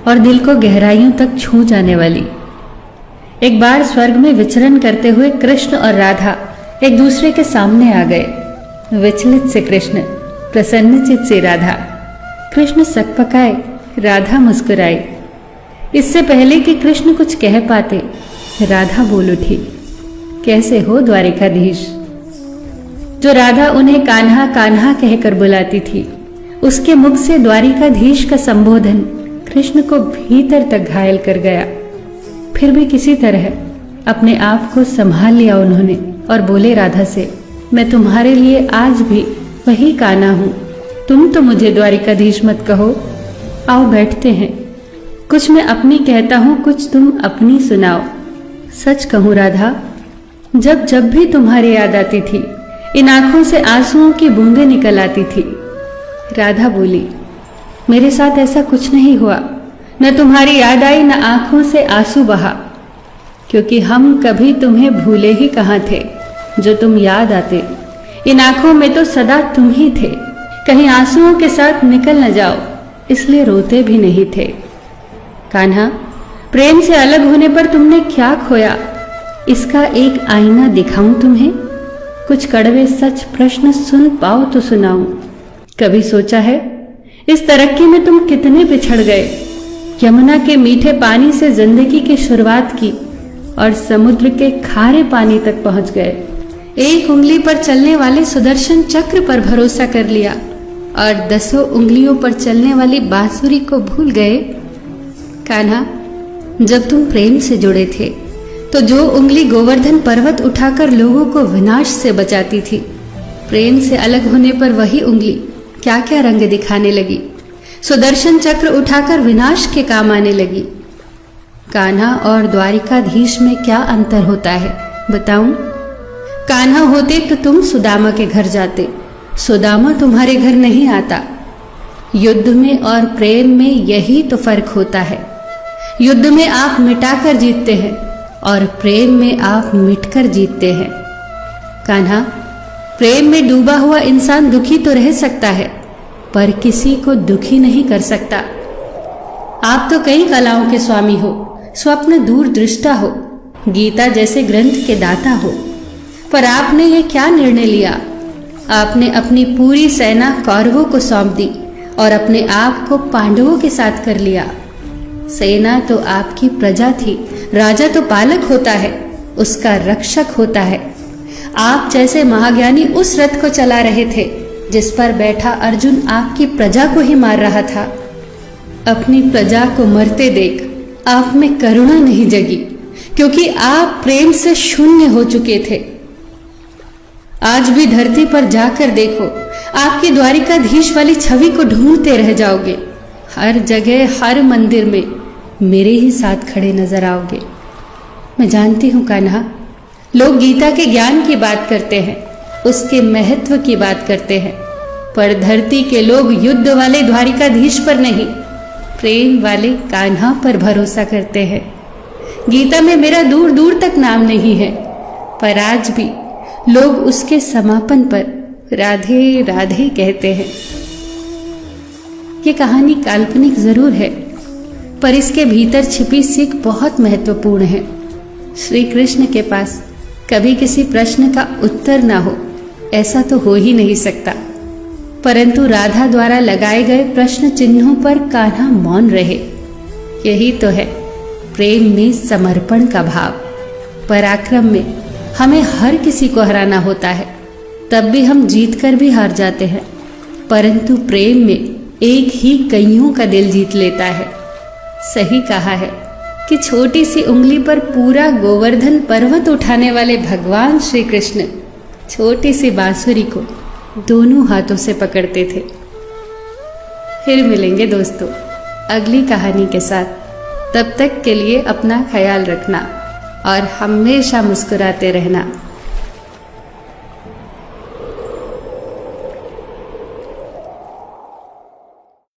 और दिल को गहराइयों तक छू जाने वाली। एक बार स्वर्ग में विचरण करते हुए कृष्ण और राधा एक दूसरे के सामने आ गए। विचलित से कृष्ण, प्रसन्नचित से राधा। कृष्ण सकपकाए, राधा मुस्कुराई। इससे पहले कि कृष्ण कुछ कह पाते, राधा बोल उठी, कैसे हो द्वारिकाधीश। जो राधा उन्हें कान्हा कान्हा कहकर बुलाती थी, उसके मुख से द्वारिकाधीश का संबोधन कृष्ण को भीतर तक घायल कर गया। फिर भी किसी तरह अपने आप को संभाल लिया उन्होंने और बोले राधा से, मैं तुम्हारे लिए आज भी वही कान्हा हूं। तुम तो मुझे द्वारिकाधीश मत कहो। आओ बैठते हैं। कुछ मैं अपनी कहता हूं, कुछ तुम अपनी सुनाओ। सच कहूं राधा, जब जब भी तुम्हारी याद आती थी, इन आंखों से आंसुओं की बूंदें निकल आती थी। राधा बोली, मेरे साथ ऐसा कुछ नहीं हुआ। न तुम्हारी याद आई, न आंखों से आंसू बहा, क्योंकि हम कभी तुम्हें भूले ही कहाँ थे। जो तुम याद आते, इन आंखों में तो सदा तुम ही थे। कहीं आंसुओं के साथ निकल न जाओ, इसलिए रोते भी नहीं थे। कान्हा, प्रेम से अलग होने पर तुमने क्या खोया, इसका एक आईना दिखाऊं तुम्हें। कुछ कड़वे सच प्रश्न सुन पाओ तो सुनाऊं। कभी सोचा है इस तरक्की में तुम कितने पिछड़ गए। यमुना के मीठे पानी से जिंदगी की शुरुआत की और समुद्र के खारे पानी तक पहुंच गए। एक उंगली पर चलने वाले सुदर्शन चक्र पर भरोसा कर लिया और 10 उंगलियों पर चलने वाली बांसुरी को भूल गए। कान्हा, जब तुम प्रेम से जुड़े थे तो जो उंगली गोवर्धन पर्वत उठाकर लोगों को विनाश से बचाती थी, प्रेम से अलग होने पर वही उंगली क्या क्या रंग दिखाने लगी। सुदर्शन चक्र उठाकर विनाश के काम आने लगी। कान्हा और द्वारिकाधीश में क्या अंतर होता है बताऊं? कान्हा होते तो तुम सुदामा के घर जाते, सुदामा तुम्हारे घर नहीं आता। युद्ध में और प्रेम में यही तो फर्क होता है। युद्ध में आप मिटाकर जीतते हैं और प्रेम में आप मिटकर जीतते हैं। कान्हा, प्रेम में डूबा हुआ इंसान दुखी तो रह सकता है, पर किसी को दुखी नहीं कर सकता। आप तो कई कलाओं के स्वामी हो, स्वप्न दूरदृष्टा हो, गीता जैसे ग्रंथ के दाता हो, पर आपने ये क्या निर्णय लिया? आपने अपनी पूरी सेना कौरवों को सौंप दी और अपने आप को पांडवों के साथ कर लिया। सेना तो आपकी प्रजा थी, राजा तो पालक होता है, उसका रक्षक होता है। आप जैसे महाज्ञानी उस रथ को चला रहे थे जिस पर बैठा अर्जुन आपकी प्रजा को ही मार रहा था। अपनी प्रजा को मरते देख आप में करुणा नहीं जगी, क्योंकि आप प्रेम से शून्य हो चुके थे। आज भी धरती पर जाकर देखो, आपकी द्वारिकाधीश वाली छवि को ढूंढते रह जाओगे। हर जगह, हर मंदिर में मेरे ही साथ खड़े नजर आओगे। मैं जानती हूं कान्हा, लोग गीता के ज्ञान की बात करते हैं, उसके महत्व की बात करते हैं, पर धरती के लोग युद्ध वाले द्वारिकाधीश पर नहीं, प्रेम वाले कान्हा पर भरोसा करते हैं। गीता में मेरा दूर दूर तक नाम नहीं है, पर आज भी लोग उसके समापन पर राधे राधे कहते हैं। ये कहानी काल्पनिक जरूर है, पर इसके भीतर छिपी सीख बहुत महत्वपूर्ण है। श्री कृष्ण के पास कभी किसी प्रश्न का उत्तर ना हो, ऐसा तो हो ही नहीं सकता, परंतु राधा द्वारा लगाए गए प्रश्न चिन्हों पर कान्हा मौन रहे। यही तो है प्रेम में समर्पण का भाव। पराक्रम में हमें हर किसी को हराना होता है, तब भी हम जीतकर भी हार जाते हैं, परंतु प्रेम में एक ही कईयों का दिल जीत लेता है। सही कहा है कि छोटी सी उंगली पर पूरा गोवर्धन पर्वत उठाने वाले भगवान श्री कृष्ण छोटी सी बांसुरी को दोनों हाथों से पकड़ते थे। फिर मिलेंगे दोस्तों अगली कहानी के साथ। तब तक के लिए अपना ख्याल रखना और हमेशा मुस्कुराते रहना।